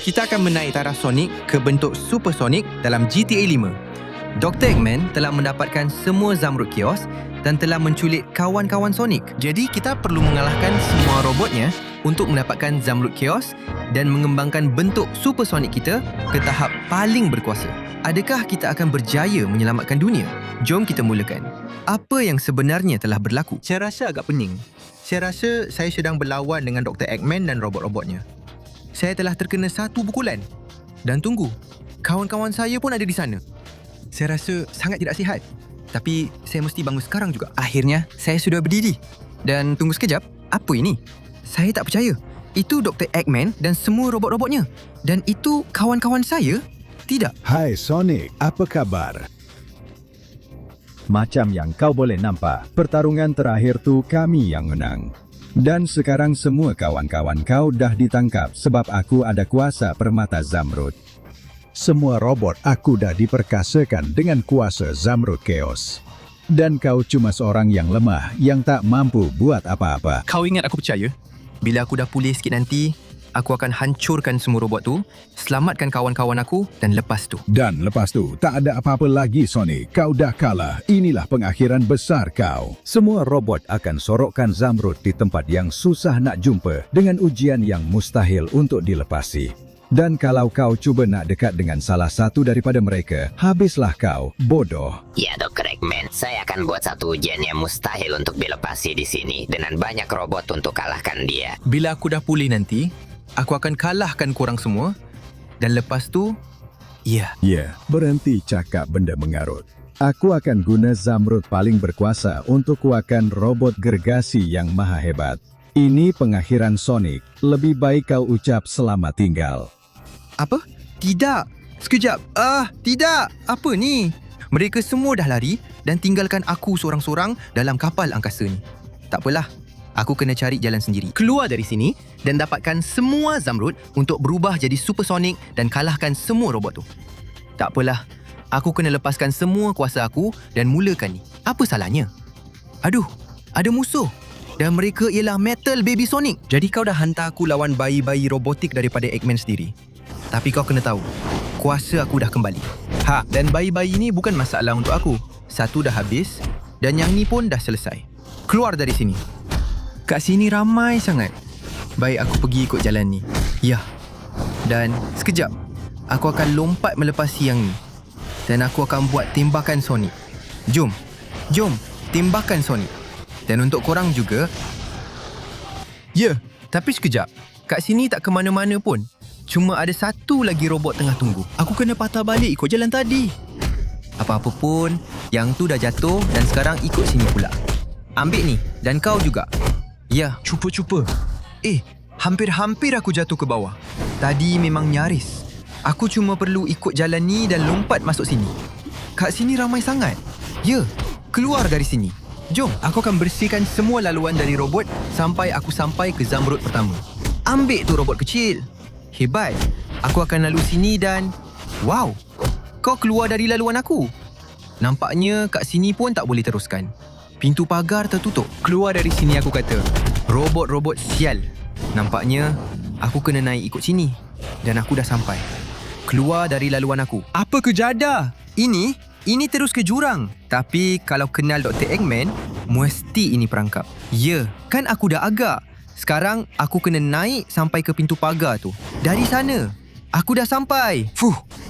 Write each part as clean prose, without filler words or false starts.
kita akan menaik taraf Sonic ke bentuk supersonik dalam GTA 5. Dr. Eggman telah mendapatkan semua Zamrud Chaos dan telah menculik kawan-kawan Sonic. Jadi kita perlu mengalahkan semua robotnya untuk mendapatkan Zamrud Chaos dan mengembangkan bentuk supersonik kita ke tahap paling berkuasa. Adakah kita akan berjaya menyelamatkan dunia? Jom kita mulakan. Apa yang sebenarnya telah berlaku? Saya rasa agak pening. Saya rasa saya sedang berlawan dengan Dr. Eggman dan robot-robotnya. Saya telah terkena satu pukulan. Dan tunggu, kawan-kawan saya pun ada di sana. Saya rasa sangat tidak sihat. Tapi saya mesti bangun sekarang juga. Akhirnya, saya sudah berdiri. Dan tunggu sekejap, apa ini? Saya tak percaya. Itu Dr. Eggman dan semua robot-robotnya. Dan itu kawan-kawan saya? Tidak. Hai Sonic, apa kabar? Macam yang kau boleh nampak, pertarungan terakhir tu kami yang menang. Dan sekarang semua kawan-kawan kau dah ditangkap sebab aku ada kuasa permata Zamrud. Semua robot aku dah diperkasakan dengan kuasa Zamrud Chaos. Dan kau cuma seorang yang lemah yang tak mampu buat apa-apa. Kau ingat aku percaya? Bila aku dah pulih sikit nanti, aku akan hancurkan semua robot tu, selamatkan kawan-kawan aku dan lepas tu. Dan lepas tu, tak ada apa-apa lagi Sonic. Kau dah kalah. Inilah pengakhiran besar kau. Semua robot akan sorokkan Zamrud di tempat yang susah nak jumpa dengan ujian yang mustahil untuk dilepasi. Dan kalau kau cuba nak dekat dengan salah satu daripada mereka, habislah kau, bodoh. Ya, Dr. Eggman, saya akan buat satu ujian yang mustahil untuk dilepasi di sini dengan banyak robot untuk kalahkan dia. Bila aku dah pulih nanti, aku akan kalahkan korang semua dan lepas tu, ya. Berhenti cakap benda mengarut. Aku akan guna Zamrud paling berkuasa untuk kuatkan robot gergasi yang maha hebat. Ini pengakhiran Sonic. Lebih baik kau ucap selamat tinggal. Apa? Tidak. Sekejap. Tidak. Apa ni? Mereka semua dah lari dan tinggalkan aku seorang-seorang dalam kapal angkasa ni. Tak apalah. Aku kena cari jalan sendiri. Keluar dari sini dan dapatkan semua Zamrud untuk berubah jadi supersonik dan kalahkan semua robot tu. Tak apalah. Aku kena lepaskan semua kuasa aku dan mulakan ni. Apa salahnya? Aduh, ada musuh. Dan mereka ialah Metal Baby Sonic. Jadi kau dah hantar aku lawan bayi-bayi robotik daripada Eggman sendiri. Tapi kau kena tahu, kuasa aku dah kembali. Dan bayi-bayi ni bukan masalah untuk aku. Satu dah habis dan yang ni pun dah selesai. Keluar dari sini. Kat sini ramai sangat. Baik aku pergi ikut jalan ni. Ya. Dan sekejap, aku akan lompat melepasi yang ni. Dan aku akan buat tembakan Sonic. Jom, tembakan Sonic. Dan untuk korang juga. Ya, tapi sekejap. Kat sini tak ke mana-mana pun. Cuma ada satu lagi robot tengah tunggu. Aku kena patah balik ikut jalan tadi. Apa-apa pun, yang tu dah jatuh dan sekarang ikut sini pula. Ambil ni, dan kau juga. Ya, cuba-cuba. Hampir-hampir aku jatuh ke bawah. Tadi memang nyaris. Aku cuma perlu ikut jalan ni dan lompat masuk sini. Kat sini ramai sangat. Ya, keluar dari sini. Jom, aku akan bersihkan semua laluan dari robot sampai aku sampai ke Zamrud pertama. Ambil tu robot kecil. Hebat. Aku akan lalu sini dan... Wow, kau keluar dari laluan aku. Nampaknya kat sini pun tak boleh teruskan. Pintu pagar tertutup. Keluar dari sini aku kata. Robot-robot sial. Nampaknya aku kena naik ikut sini. Dan aku dah sampai. Keluar dari laluan aku. Apa kejada? Ini terus ke jurang. Tapi kalau kenal Dr. Eggman, mesti ini perangkap. Ya, kan aku dah agak. Sekarang aku kena naik sampai ke pintu pagar tu. Dari sana. Aku dah sampai.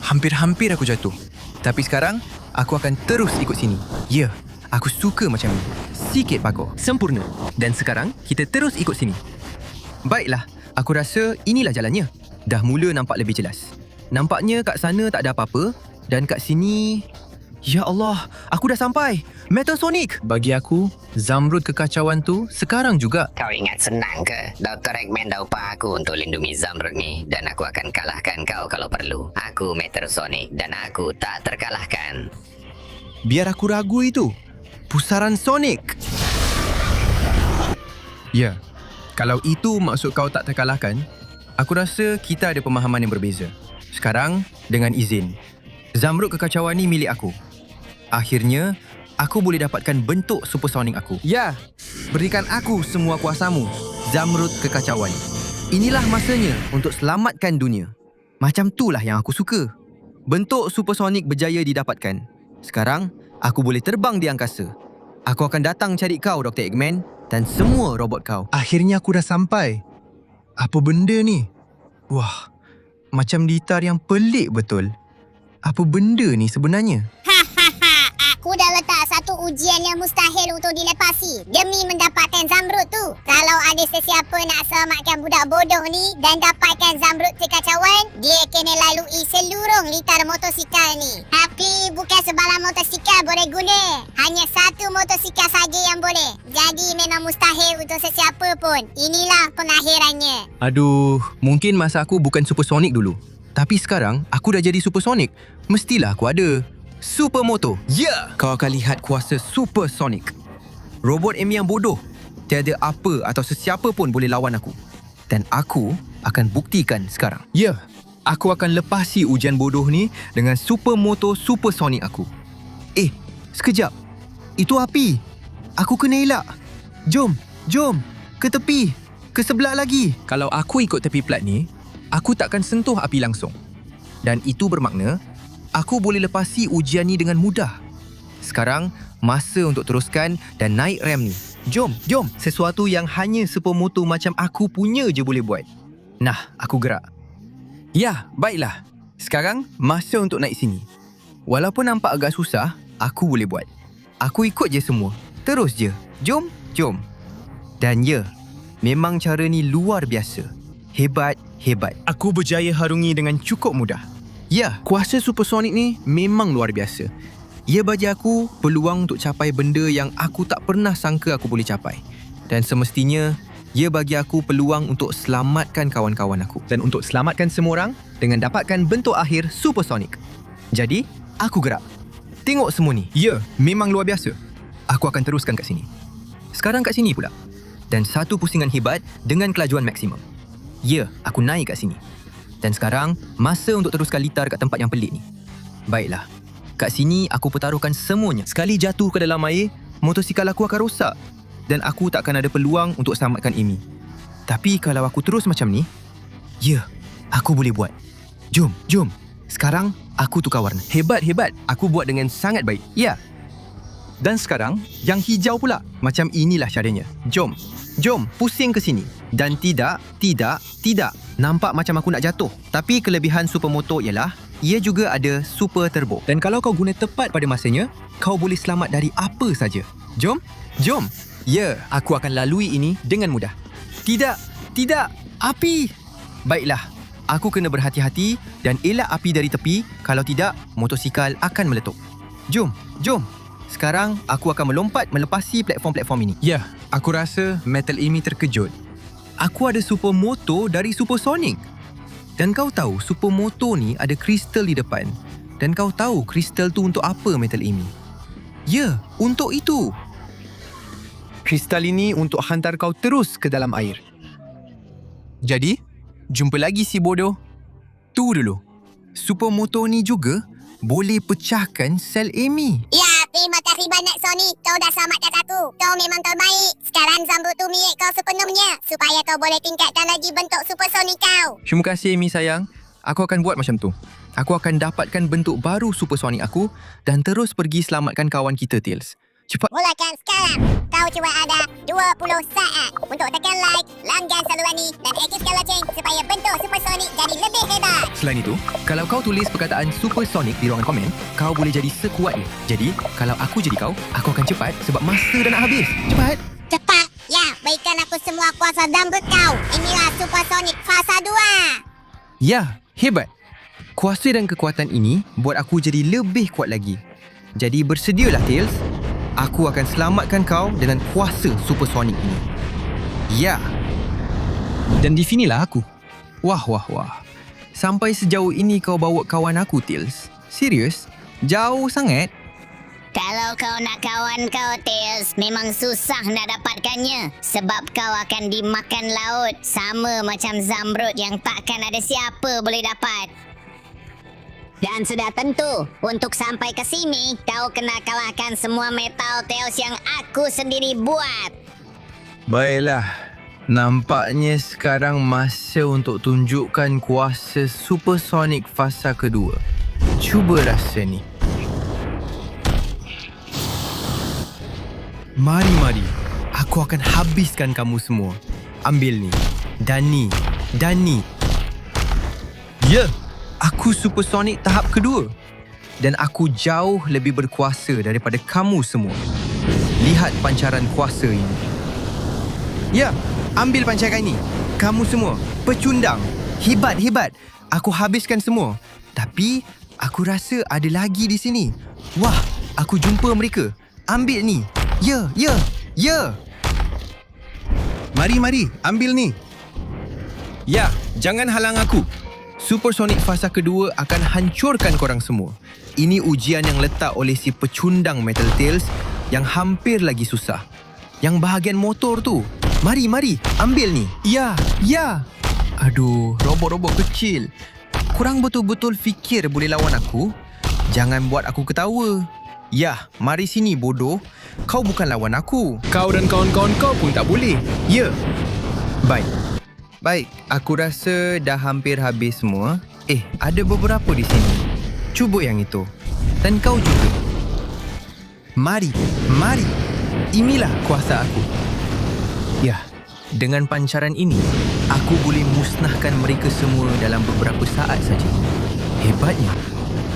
Hampir-hampir aku jatuh. Tapi sekarang, aku akan terus ikut sini. Ya, aku suka macam ni. Sikit pagar. Sempurna. Dan sekarang, kita terus ikut sini. Baiklah, aku rasa inilah jalannya. Dah mula nampak lebih jelas. Nampaknya kat sana tak ada apa-apa. Dan kat sini... Ya Allah, aku dah sampai. Metal Sonic. Bagi aku, Zamrud kekacauan tu sekarang juga. Kau ingat senang ke? Dr. Eggman dah upah aku untuk lindungi Zamrud ni. Dan aku akan kalahkan kau kalau perlu. Aku Metal Sonic dan aku tak terkalahkan. Biar aku ragu itu. Pusaran Sonic. Ya, kalau itu maksud kau tak terkalahkan, aku rasa kita ada pemahaman yang berbeza. Sekarang, dengan izin. Zamrud kekacauan ni milik aku. Akhirnya, aku boleh dapatkan bentuk supersonik aku. Ya, berikan aku semua kuasamu, Zamrud kekacauan. Inilah masanya untuk selamatkan dunia. Macam itulah yang aku suka. Bentuk supersonik berjaya didapatkan. Sekarang, aku boleh terbang di angkasa. Aku akan datang cari kau, Dr. Eggman, dan semua robot kau. Akhirnya aku dah sampai. Apa benda ni? Wah, macam gitar yang pelik betul. Apa benda ni sebenarnya? Aku dah letak satu ujian yang mustahil untuk dilepasi demi mendapatkan zamrud tu. Kalau ada sesiapa nak selamatkan budak bodoh ni dan dapatkan zamrud kekacauan, dia kena lalui seluruh litar motosikal ni. Tapi bukan sebarang motosikal boleh guna. Hanya satu motosikal saja yang boleh. Jadi memang mustahil untuk sesiapa pun. Inilah pengakhirannya. Aduh, mungkin masa aku bukan supersonik dulu. Tapi sekarang aku dah jadi supersonik. Mestilah aku ada Supermoto. Ya, kau akan lihat kuasa supersonik. Robot Amy yang bodoh. Tiada apa atau sesiapa pun boleh lawan aku. Dan aku akan buktikan sekarang. Ya, aku akan lepasi ujian bodoh ni dengan supermoto supersonik aku. Sekejap. Itu api. Aku kena elak. Jom. Ke tepi. Ke sebelah lagi. Kalau aku ikut tepi plat ni, aku takkan sentuh api langsung. Dan itu bermakna aku boleh lepasi ujian ni dengan mudah. Sekarang, masa untuk teruskan dan naik rem ni. Jom. Sesuatu yang hanya supermoto macam aku punya je boleh buat. Nah, aku gerak. Ya, baiklah. Sekarang, masa untuk naik sini. Walaupun nampak agak susah, aku boleh buat. Aku ikut je semua. Terus je. Jom. Dan ya, memang cara ni luar biasa. Hebat. Aku berjaya harungi dengan cukup mudah. Ya, kuasa supersonik ni memang luar biasa. Ia bagi aku peluang untuk capai benda yang aku tak pernah sangka aku boleh capai. Dan semestinya, ia bagi aku peluang untuk selamatkan kawan-kawan aku. Dan untuk selamatkan semua orang dengan dapatkan bentuk akhir supersonik. Jadi, aku gerak. Tengok semua ni. Ya, memang luar biasa. Aku akan teruskan kat sini. Sekarang kat sini pula. Dan satu pusingan hebat dengan kelajuan maksimum. Ya, aku naik kat sini. Dan sekarang, masa untuk teruskan litar kat tempat yang pelik ni. Baiklah. Kat sini, aku pertaruhkan semuanya. Sekali jatuh ke dalam air, motosikal aku akan rosak. Dan aku tak akan ada peluang untuk selamatkan Amy. Tapi kalau aku terus macam ni, ya, aku boleh buat. Jom. Sekarang, aku tukar warna. Hebat. Aku buat dengan sangat baik. Ya. Dan sekarang, yang hijau pula. Macam inilah caranya. Jom, pusing ke sini. Dan tidak. Nampak macam aku nak jatuh. Tapi kelebihan supermoto ialah, ia juga ada super turbo. Dan kalau kau guna tepat pada masanya, kau boleh selamat dari apa saja. Jom. Ya, aku akan lalui ini dengan mudah. Tidak. Api. Baiklah. Aku kena berhati-hati dan elak api dari tepi. Kalau tidak, motosikal akan meletup. Jom. Sekarang, aku akan melompat melepasi platform-platform ini. Ya, aku rasa Metal Amy terkejut. Aku ada supermoto dari supersonik. Dan kau tahu, supermoto ni ada kristal di depan. Dan kau tahu kristal tu untuk apa, Metal Amy? Ya, untuk itu. Kristal ini untuk hantar kau terus ke dalam air. Jadi, jumpa lagi si bodoh. Tu dulu. Supermoto ni juga boleh pecahkan sel Amy. Ya, terima kasih banyak Sonic. Kau dah selamatkan aku. Kau memang terbaik. Sekarang zamrud tu milik kau sepenuhnya. Supaya kau boleh tingkatkan lagi bentuk supersonik kau. Terima kasih Amy sayang. Aku akan buat macam tu. Aku akan dapatkan bentuk baru supersonik aku dan terus pergi selamatkan kawan kita Tails. Cepat. Mulakan sekarang. Kau cuma ada 20 saat untuk tekan like, langgan saluran ni dan aktifkan loceng supaya bentuk supersonik jadi lebih hebat. Selain itu, kalau kau tulis perkataan supersonik di ruangan komen, kau boleh jadi sekuatnya. Jadi, kalau aku jadi kau, aku akan cepat sebab masa dah nak habis. Cepat. Ya, berikan aku semua kuasa zamrud kau. Inilah supersonik fasa 2. Ya, hebat. Kuasa dan kekuatan ini buat aku jadi lebih kuat lagi. Jadi bersedialah Tails. Aku akan selamatkan kau dengan kuasa supersonik ini. Ya. Dan di sinilah aku. Wah. Sampai sejauh ini kau bawa kawan aku, Tails. Serius? Jauh sangat? Kalau kau nak kawan kau, Tails, memang susah nak dapatkannya. Sebab kau akan dimakan laut. Sama macam zamrud yang takkan ada siapa boleh dapat. Dan sudah tentu, untuk sampai ke sini, kau kena kalahkan semua metal Tails yang aku sendiri buat. Baiklah, Nampaknya sekarang masa untuk tunjukkan kuasa supersonik fasa kedua. Cuba rasa ni. Mari. Aku akan habiskan kamu semua. Ambil ni. Dan ni. Ya, aku supersonik tahap kedua. Dan aku jauh lebih berkuasa daripada kamu semua. Lihat pancaran kuasa ini. Ya, ambil pancaran ini. Kamu semua, pecundang. Hebat. Aku habiskan semua. Tapi, aku rasa ada lagi di sini. Wah, aku jumpa mereka. Ambil ni. Ya. Mari, ambil ni. Ya, jangan halang aku. Supersonik fasa kedua akan hancurkan korang semua. Ini ujian yang letak oleh si pecundang Metal Tails yang hampir lagi susah. Yang bahagian motor tu. Mari, ambil ni. Ya. Aduh, robot-robot kecil. Korang betul-betul fikir boleh lawan aku? Jangan buat aku ketawa. Ya, mari sini bodoh. Kau bukan lawan aku. Kau dan kawan-kawan kau pun tak boleh. Ya. Baik, aku rasa dah hampir habis semua. Ada beberapa di sini. Cuba yang itu. Dan kau juga. Mari. Inilah kuasa aku. Ya, dengan pancaran ini, aku boleh musnahkan mereka semua dalam beberapa saat saja. Hebatnya.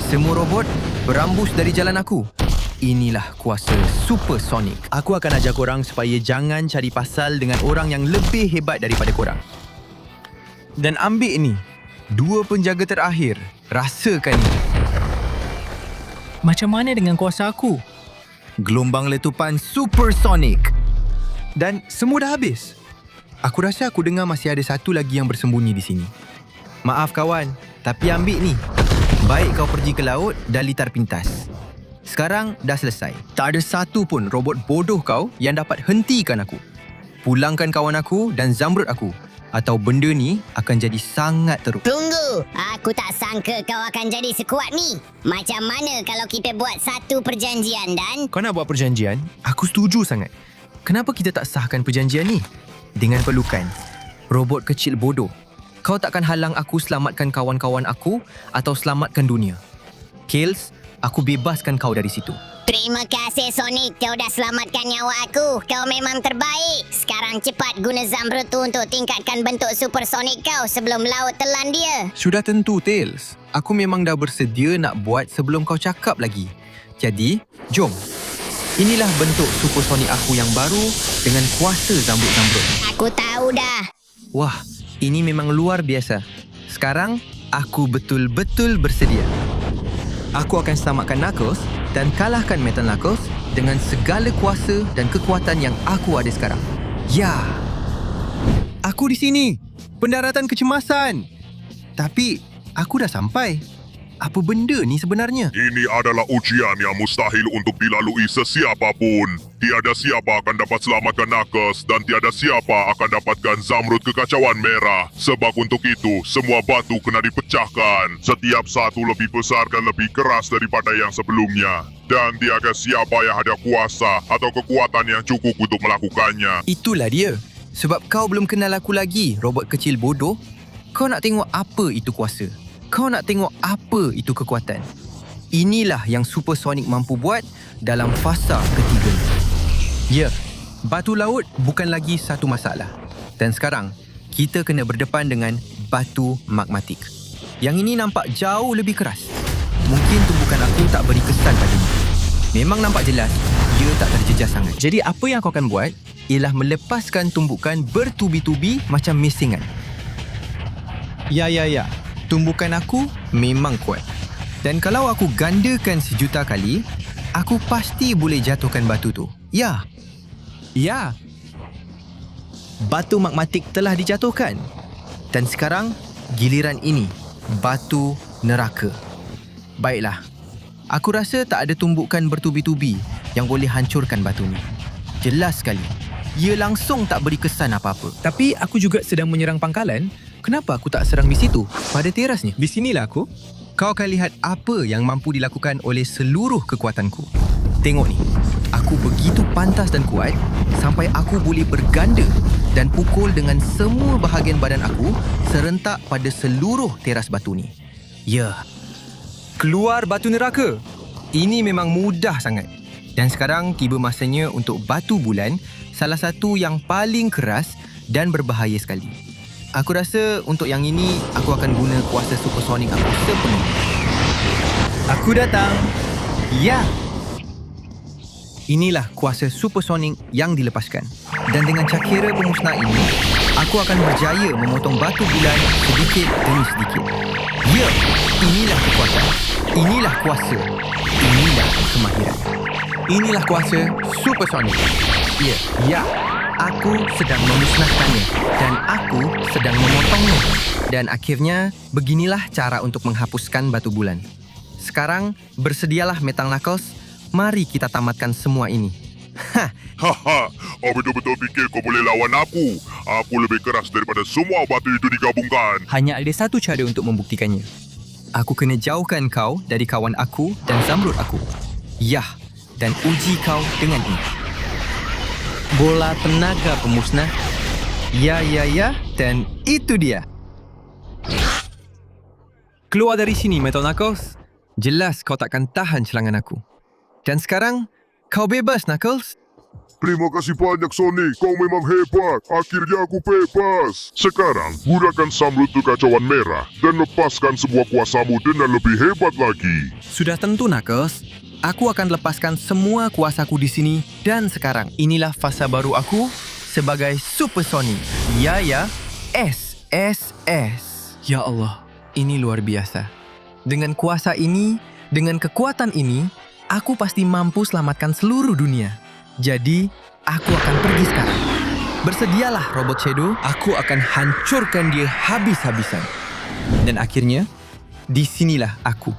Semua robot berambus dari jalan aku. Inilah kuasa supersonik. Aku akan ajar korang supaya jangan cari pasal dengan orang yang lebih hebat daripada korang. Dan ambil ni. 2 penjaga terakhir. Rasakan ni. Macam mana dengan kuasa aku? Gelombang letupan supersonik. Dan semua dah habis. Aku rasa aku dengar masih ada satu lagi yang bersembunyi di sini. Maaf kawan, tapi ambil ni. Baik kau pergi ke laut dan litar pintas. Sekarang dah selesai. Tak ada satu pun robot bodoh kau yang dapat hentikan aku. Pulangkan kawan aku dan zamrud aku. Atau benda ni akan jadi sangat teruk. Tunggu, aku tak sangka kau akan jadi sekuat ni. Macam mana kalau kita buat satu perjanjian dan... Kau nak buat perjanjian? Aku setuju sangat. Kenapa kita tak sahkan perjanjian ni? Dengan pelukan. Robot kecil bodoh. Kau takkan halang aku selamatkan kawan-kawan aku atau selamatkan dunia. Tails, aku bebaskan kau dari situ. Terima kasih Sonic, kau dah selamatkan nyawa aku. Kau memang terbaik. Sekarang cepat guna Zamrud tu untuk tingkatkan bentuk supersonik kau sebelum laut telan dia. Sudah tentu, Tails. Aku memang dah bersedia nak buat sebelum kau cakap lagi. Jadi, jom. Inilah bentuk supersonik aku yang baru dengan kuasa Zamrud-Zamrud. Aku tahu dah. Wah, ini memang luar biasa. Sekarang, aku betul-betul bersedia. Aku akan selamatkan Knuckles dan kalahkan Metal Knuckles dengan segala kuasa dan kekuatan yang aku ada sekarang. Ya! Aku di sini! Pendaratan kecemasan! Tapi, aku dah sampai. Apa benda ni sebenarnya? Ini adalah ujian yang mustahil untuk dilalui sesiapa pun. Tiada siapa akan dapat selamatkan Knuckles dan tiada siapa akan dapatkan Zamrud kekacauan merah. Sebab untuk itu, semua batu kena dipecahkan. Setiap satu lebih besar dan lebih keras daripada yang sebelumnya. Dan tiada siapa yang ada kuasa atau kekuatan yang cukup untuk melakukannya. Itulah dia. Sebab kau belum kenal aku lagi, robot kecil bodoh. Kau nak tengok apa itu kuasa? Kau nak tengok apa itu kekuatan? Inilah yang supersonik mampu buat dalam fasa ketiga. Ya, batu laut bukan lagi satu masalah. Dan sekarang, kita kena berdepan dengan batu magmatik. Yang ini nampak jauh lebih keras. Mungkin tumbukan aku tak beri kesan padanya. Memang nampak jelas, ia tak terjejas sangat. Jadi apa yang kau akan buat ialah melepaskan tumbukan bertubi-tubi macam mesingan. Ya. Tumbukan aku memang kuat. Dan kalau aku gandakan sejuta kali, aku pasti boleh jatuhkan batu tu. Ya. Batu magmatik telah dijatuhkan. Dan sekarang, giliran ini, batu neraka. Baiklah. Aku rasa tak ada tumbukan bertubi-tubi yang boleh hancurkan batu ni. Jelas sekali. Ia langsung tak beri kesan apa-apa. Tapi aku juga sedang menyerang pangkalan. Kenapa aku tak serang di situ, pada terasnya? Di sinilah aku. Kau akan lihat apa yang mampu dilakukan oleh seluruh kekuatanku. Tengok ni. Aku begitu pantas dan kuat sampai aku boleh berganda dan pukul dengan semua bahagian badan aku serentak pada seluruh teras batu ni. Ya, keluar batu neraka. Ini memang mudah sangat. Dan sekarang tiba masanya untuk batu bulan, salah satu yang paling keras dan berbahaya sekali. Aku rasa untuk yang ini, aku akan guna kuasa supersonik aku sepenuhnya. Aku datang. Ya. Inilah kuasa supersonik yang dilepaskan. Dan dengan cakera pemusnah ini, aku akan berjaya memotong batu bulan sedikit demi sedikit. Ya, inilah kekuatan. Inilah kuasa. Inilah kemahiran. Inilah kuasa supersonik. Ya, aku sedang memusnahkannya dan aku sedang memotongnya. Dan akhirnya, beginilah cara untuk menghapuskan batu bulan. Sekarang, bersedialah Metal Knuckles. Mari kita tamatkan semua ini. Haha, kau betul-betul fikir kau boleh lawan aku? Aku lebih keras daripada semua batu itu digabungkan. Hanya ada satu cara untuk membuktikannya. Aku kena jauhkan kau dari kawan aku dan zamrud aku. Yah, dan uji kau dengan ini. Bola tenaga pemusnah. Ya, dan itu dia. Keluar dari sini, Metal Knuckles. Jelas kau takkan tahan celangan aku. Dan sekarang, kau bebas, Knuckles. Terima kasih banyak, Sonic. Kau memang hebat. Akhirnya aku bebas. Sekarang, gunakan Zamrud Kekacauan Merah dan lepaskan semua kuasamu dengan lebih hebat lagi. Sudah tentu, Knuckles. Aku akan lepaskan semua kuasaku di sini. Dan sekarang, inilah fasa baru aku sebagai Super Sonic. Ya, SSS. Ya Allah, ini luar biasa. Dengan kuasa ini, dengan kekuatan ini, aku pasti mampu selamatkan seluruh dunia. Jadi, aku akan pergi sekarang. Bersedialah, Robot Shadow. Aku akan hancurkan dia habis-habisan. Dan akhirnya, di sinilah aku.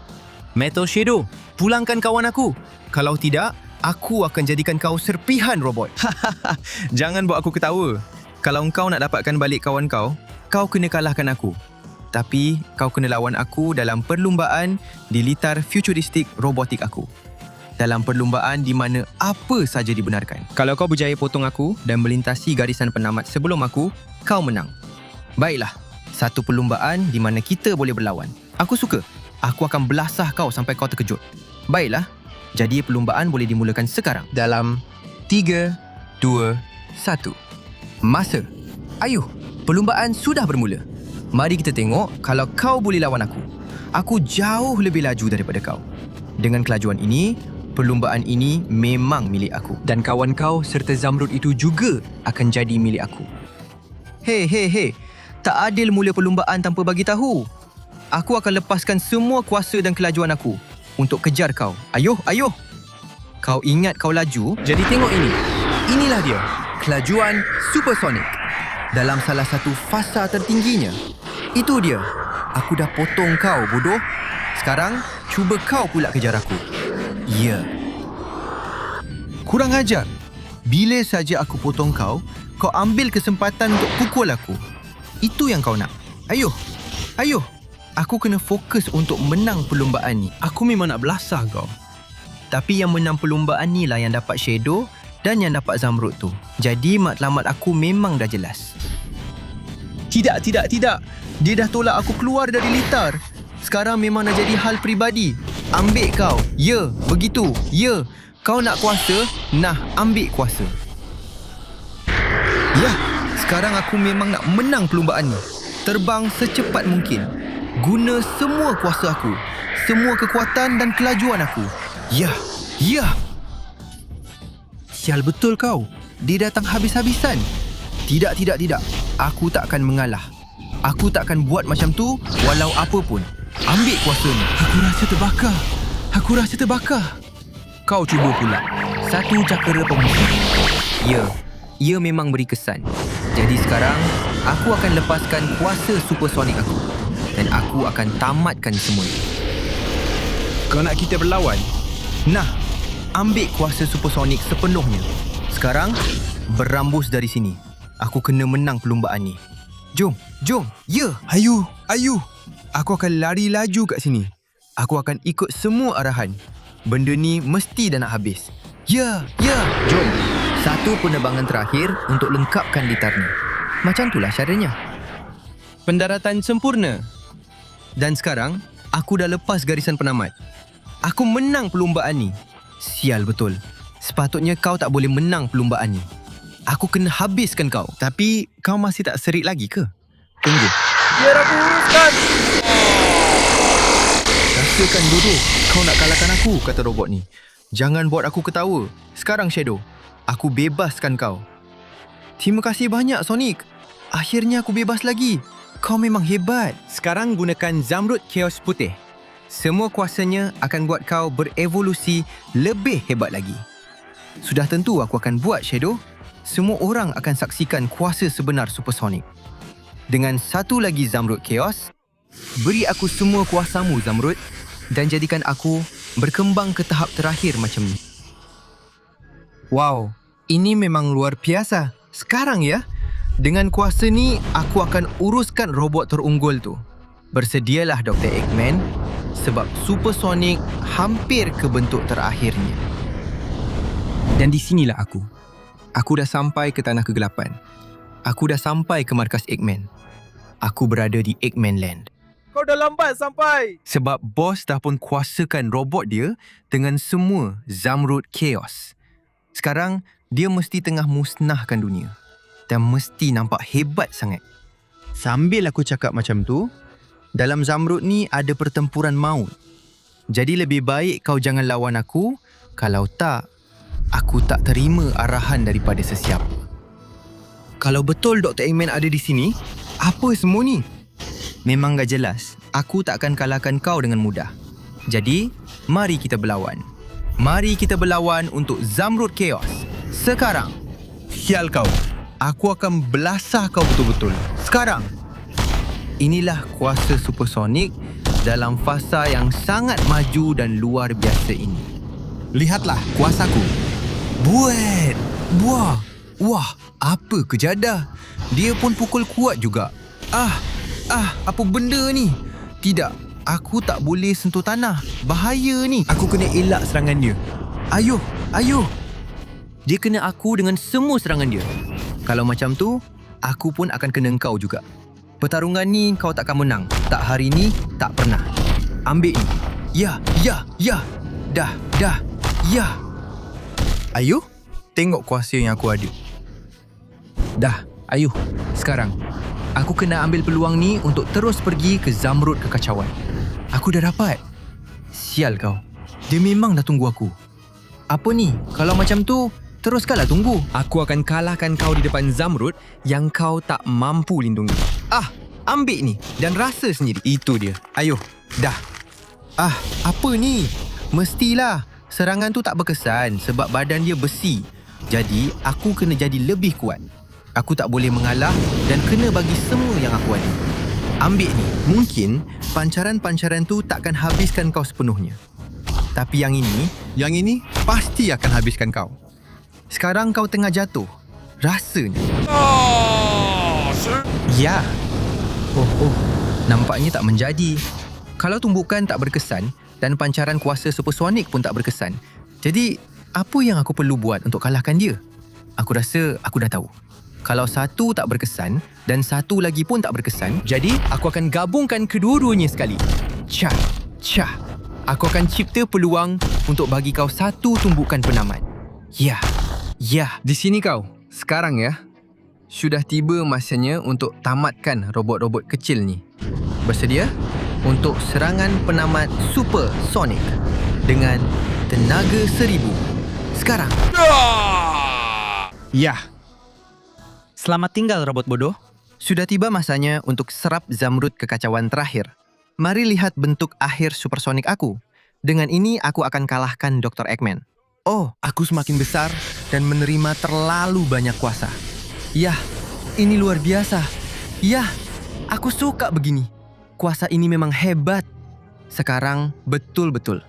Metal Shadow, pulangkan kawan aku. Kalau tidak, aku akan jadikan kau serpihan robot. Jangan buat aku ketawa. Kalau kau nak dapatkan balik kawan kau, kau kena kalahkan aku. Tapi, kau kena lawan aku dalam perlumbaan di litar futuristik robotik aku. Dalam perlumbaan di mana apa saja dibenarkan. Kalau kau berjaya potong aku dan melintasi garisan penamat sebelum aku, kau menang. Baiklah, satu perlumbaan di mana kita boleh berlawan. Aku suka. Aku akan belasah kau sampai kau terkejut. Baiklah, jadi perlumbaan boleh dimulakan sekarang. Dalam 3, 2, 1. Masa. Ayuh, perlumbaan sudah bermula. Mari kita tengok kalau kau boleh lawan aku. Aku jauh lebih laju daripada kau. Dengan kelajuan ini, perlumbaan ini memang milik aku. Dan kawan kau serta Zamrud itu juga akan jadi milik aku. Hei. Tak adil mula perlumbaan tanpa bagi tahu. Aku akan lepaskan semua kuasa dan kelajuan aku untuk kejar kau. Ayuh. Kau ingat kau laju? Jadi tengok ini. Inilah dia. Kelajuan supersonik. Dalam salah satu fasa tertingginya. Itu dia. Aku dah potong kau, bodoh. Sekarang, cuba kau pula kejar aku. Ya. Kurang ajar. Bila saja aku potong kau, kau ambil kesempatan untuk pukul aku. Itu yang kau nak. Ayuh. Aku kena fokus untuk menang perlumbaan ni. Aku memang nak belasah kau. Tapi yang menang perlumbaan ni lah yang dapat Shadow dan yang dapat Zamrud tu. Jadi matlamat aku memang dah jelas. Tidak. Dia dah tolak aku keluar dari litar. Sekarang memang dah jadi hal peribadi. Ambil kau. Ya, begitu. Ya, kau nak kuasa? Nah, ambil kuasa. Ya, sekarang aku memang nak menang perlumbaan ni. Terbang secepat mungkin. Guna semua kuasa aku. Semua kekuatan dan kelajuan aku. Ya. Sial betul kau. Dia datang habis-habisan. Tidak. Aku tak akan mengalah. Aku tak akan buat macam tu walau apa pun. Ambil kuasa ni. Aku rasa terbakar. Kau cuba pula. Satu cakera pemusnah. Ya, ia memang beri kesan. Jadi sekarang, aku akan lepaskan kuasa supersonik aku. Dan aku akan tamatkan semuanya. Kau nak kita berlawan? Nah, ambil kuasa supersonik sepenuhnya. Sekarang, berambus dari sini. Aku kena menang perlumbaan ni. Jom. Ya. Ayu. Aku akan lari laju kat sini. Aku akan ikut semua arahan. Benda ni mesti dah nak habis. Ya. Jom. Satu penerbangan terakhir untuk lengkapkan litar ni. Macam itulah caranya. Pendaratan sempurna. Dan sekarang, aku dah lepas garisan penamat. Aku menang perlumbaan ni. Sial betul. Sepatutnya kau tak boleh menang perlumbaan ni. Aku kena habiskan kau. Tapi kau masih tak serik lagi ke? Tunggu. Biar aku uruskan. Rasakan bodoh. Kau nak kalahkan aku, kata robot ni. Jangan buat aku ketawa. Sekarang Shadow, aku bebaskan kau. Terima kasih banyak Sonic. Akhirnya aku bebas lagi. Kau memang hebat. Sekarang gunakan Zamrud Chaos Putih. Semua kuasanya akan buat kau berevolusi lebih hebat lagi. Sudah tentu aku akan buat, Shadow. Semua orang akan saksikan kuasa sebenar Supersonic. Dengan satu lagi Zamrud Chaos, beri aku semua kuasamu, Zamrud, dan jadikan aku berkembang ke tahap terakhir macam ni. Wow, ini memang luar biasa. Sekarang ya, dengan kuasa ni, aku akan uruskan robot terunggul tu. Bersedialah Dr. Eggman, sebab Supersonic hampir ke bentuk terakhirnya. Dan di sinilah aku. Aku dah sampai ke tanah kegelapan. Aku dah sampai ke markas Eggman. Aku berada di Eggman Land. Kau dah lambat sampai. Sebab bos dah pun kuasakan robot dia dengan semua Zamrud Chaos. Sekarang, dia mesti tengah musnahkan dunia. Dan mesti nampak hebat sangat. Sambil aku cakap macam tu, dalam Zamrud ni ada pertempuran maut. Jadi lebih baik kau jangan lawan aku. Kalau tak, aku tak terima arahan daripada sesiapa. Kalau betul Dr. Eggman ada di sini, apa semua ni? Memang gak jelas. Aku tak akan kalahkan kau dengan mudah. Jadi, mari kita berlawan. Mari kita berlawan untuk Zamrud Chaos. Sekarang. Sial kau. Aku akan belasah kau betul-betul. Sekarang. Inilah kuasa Supersonic dalam fasa yang sangat maju dan luar biasa ini. Lihatlah kuasaku. Buat. Buah. Wah, apa kejadah. Dia pun pukul kuat juga. Apa benda ni? Tidak, aku tak boleh sentuh tanah. Bahaya ni. Aku kena elak serangan dia. Ayuh. Dia kena aku dengan semua serangan dia. Kalau macam tu, aku pun akan kena kau juga. Pertarungan ni kau takkan menang. Tak hari ni, tak pernah. Ambil ni. Ya. Dah. Ya. Ayuh, tengok kuasa yang aku ada. Dah, ayuh. Sekarang, aku kena ambil peluang ni untuk terus pergi ke Zamrud Kekacauan. Aku dah dapat. Sial kau. Dia memang dah tunggu aku. Apa ni? Kalau macam tu, teruskanlah tunggu. Aku akan kalahkan kau di depan Zamrud yang kau tak mampu lindungi. Ambil ni dan rasa sendiri. Itu dia. Ayuh, dah. Apa ni? Mestilah. Serangan tu tak berkesan sebab badan dia besi. Jadi, aku kena jadi lebih kuat. Aku tak boleh mengalah dan kena bagi semua yang aku ada. Ambil ni. Mungkin pancaran-pancaran tu takkan habiskan kau sepenuhnya. Tapi yang ini pasti akan habiskan kau. Sekarang kau tengah jatuh. Rasanya. Ya. Oh. Nampaknya tak menjadi. Kalau tumbukan tak berkesan dan pancaran kuasa Supersonic pun tak berkesan. Jadi, apa yang aku perlu buat untuk kalahkan dia? Aku rasa aku dah tahu. Kalau satu tak berkesan dan satu lagi pun tak berkesan, jadi aku akan gabungkan kedua-duanya sekali. Cah. Aku akan cipta peluang untuk bagi kau satu tumbukan penamat. Ya. Di sini kau. Sekarang ya. Sudah tiba masanya untuk tamatkan robot-robot kecil ni. Bersedia untuk serangan penamat Supersonic dengan tenaga 1000. Sekarang. Ya. Selamat tinggal robot bodoh. Sudah tiba masanya untuk serap Zamrud Kekacauan terakhir. Mari lihat bentuk akhir Supersonic aku. Dengan ini aku akan kalahkan Dr. Eggman. Oh, aku semakin besar dan menerima terlalu banyak kuasa. Yah, ini luar biasa. Yah, aku suka begini. Kuasa ini memang hebat. Sekarang betul-betul.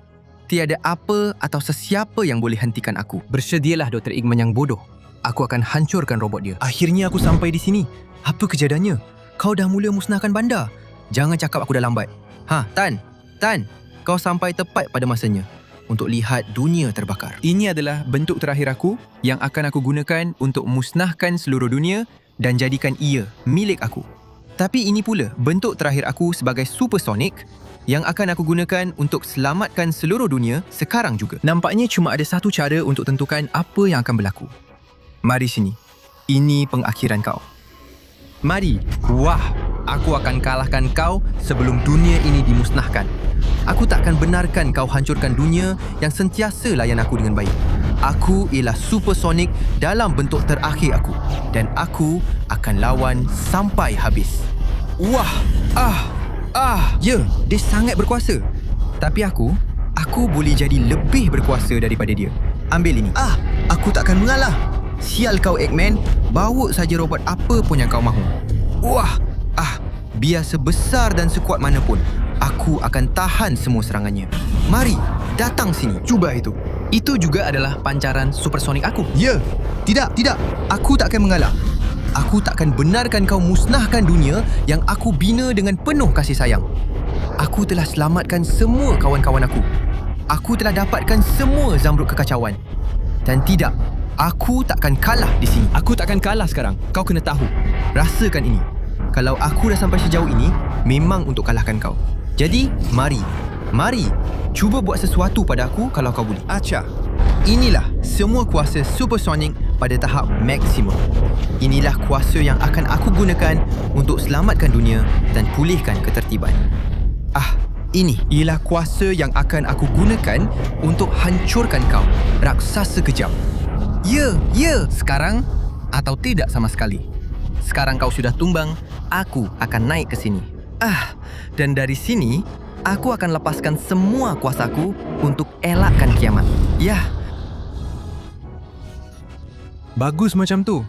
Tiada apa atau sesiapa yang boleh hentikan aku. Bersedialah Dr. Eggman yang bodoh. Aku akan hancurkan robot dia. Akhirnya aku sampai di sini. Apa kejadiannya? Kau dah mula musnahkan bandar. Jangan cakap aku dah lambat. Tan. Kau sampai tepat pada masanya untuk lihat dunia terbakar. Ini adalah bentuk terakhir aku yang akan aku gunakan untuk musnahkan seluruh dunia dan jadikan ia milik aku. Tapi ini pula bentuk terakhir aku sebagai supersonik yang akan aku gunakan untuk selamatkan seluruh dunia sekarang juga. Nampaknya cuma ada satu cara untuk tentukan apa yang akan berlaku. Mari sini. Ini pengakhiran kau. Mari. Wah, aku akan kalahkan kau sebelum dunia ini dimusnahkan. Aku tak akan benarkan kau hancurkan dunia yang sentiasa layan aku dengan baik. Aku ialah supersonik dalam bentuk terakhir aku dan aku akan lawan sampai habis. Wah, ya, dia sangat berkuasa. Tapi aku boleh jadi lebih berkuasa daripada dia. Ambil ini. Aku takkan mengalah. Sial kau, Eggman. Bawa saja robot apa pun yang kau mahu. Wah, biar sebesar dan sekuat mana pun, aku akan tahan semua serangannya. Mari, datang sini. Cuba itu. Itu juga adalah pancaran supersonik aku. Ya. Tidak. Aku takkan mengalah. Aku takkan benarkan kau musnahkan dunia yang aku bina dengan penuh kasih sayang. Aku telah selamatkan semua kawan-kawan aku. Aku telah dapatkan semua zamrud kekacauan. Dan tidak, aku takkan kalah di sini. Aku takkan kalah sekarang. Kau kena tahu. Rasakan ini. Kalau aku dah sampai sejauh ini, memang untuk kalahkan kau. Jadi, mari. Cuba buat sesuatu pada aku kalau kau boleh. Acha. Inilah semua kuasa supersonik pada tahap maksimum. Inilah kuasa yang akan aku gunakan untuk selamatkan dunia dan pulihkan ketertiban. Ini ialah kuasa yang akan aku gunakan untuk hancurkan kau, raksasa kejam. Ya, sekarang atau tidak sama sekali. Sekarang kau sudah tumbang, aku akan naik ke sini. Dan dari sini, aku akan lepaskan semua kuasaku untuk elakkan kiamat. Ya. Bagus macam tu.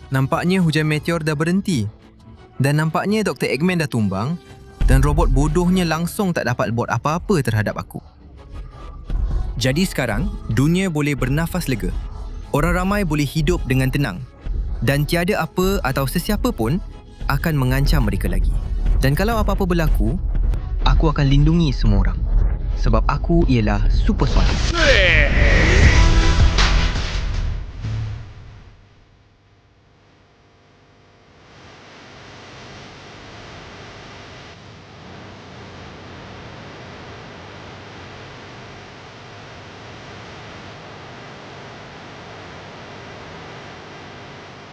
Nampaknya hujan meteor dah berhenti. Dan nampaknya Dr. Eggman dah tumbang dan robot bodohnya langsung tak dapat buat apa-apa terhadap aku. Jadi sekarang, dunia boleh bernafas lega. Orang ramai boleh hidup dengan tenang. Dan tiada apa atau sesiapa pun akan mengancam mereka lagi. Dan kalau apa-apa berlaku, aku akan lindungi semua orang. Sebab aku ialah supersonik.